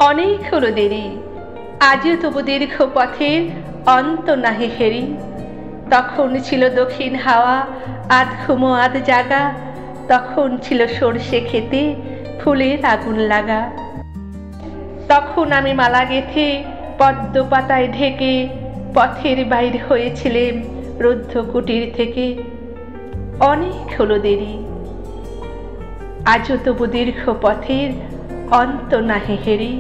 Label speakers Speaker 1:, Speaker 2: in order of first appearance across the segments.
Speaker 1: অনেক হলো দেরি, আজও তবু দীর্ঘ পথের অন্ত নাহি হেরি। তখন ছিল দক্ষিণ হাওয়া আধ ঘুমো আধ জাগা, তখন ছিল সর্ষে খেতে ফুলের আগুন লাগা। তখন আমি মালা গেথে পদ্ম পাতায় ঢেকে পথের বাইর হয়েছিলেম রুদ্ধ কুটির থেকে। অনেক হলো দেরি, আজও তবু দীর্ঘ পথের অন্ত নাহি হেরি।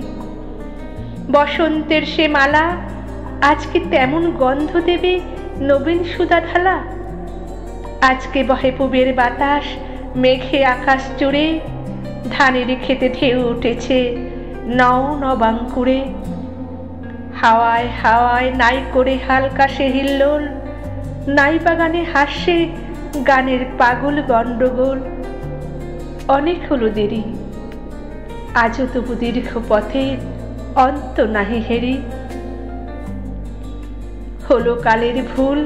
Speaker 1: বসন্তের সে মালা আজকে তেমন গন্ধ দেবে নবীন সুধা ঢালা। আজকে বহে পুবের বাতাস মেঘে আকাশ জুড়ে, ধানের খেতে ঢেউ উঠেছে নও নবাঙ্কুরে। হাওয়ায় হাওয়ায় নাই করে হালকা সে হিল্লোল, নাই বাগানে হাসে গানের পাগল গন্ডগোল। অনেক হলো দেরি, আজও তবু দীর্ঘ পথের অন্ত নাহি হেরি। হলো কালের ভুল,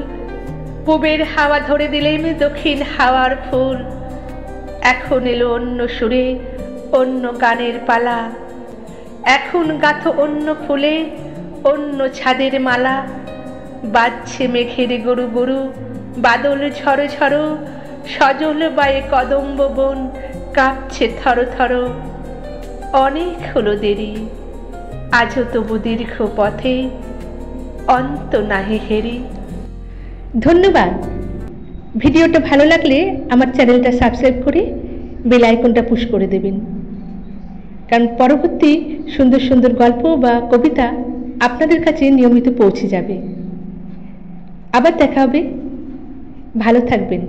Speaker 1: পূবের হাওয়া ধরে দিলেম দক্ষিণ হাওয়ার ফুল। এখন এলো অন্য সুরে অন্য গানের পালা, এখন গাথো অন্য ফুলে অন্য ছাদের মালা। বাজছে মেঘের গরু গরু, বাদল ঝড়ো ঝড়ো, সজল বায়ে কদম্ব বন কাঁপছে থর থর। অনেক হলো দেরি, আজও তবু দীর্ঘ পথে অন্ত নাহি হেরি। ধন্যবাদ। ভিডিওটা ভালো লাগলে আমার চ্যানেলটা সাবস্ক্রাইব করে বেল আইকনটা পুশ করে দেবেন, কারণ পরবর্তী সুন্দর সুন্দর গল্প বা কবিতা আপনাদের কাছে নিয়মিত পৌঁছে যাবে। আবার দেখা হবে, ভালো থাকবেন।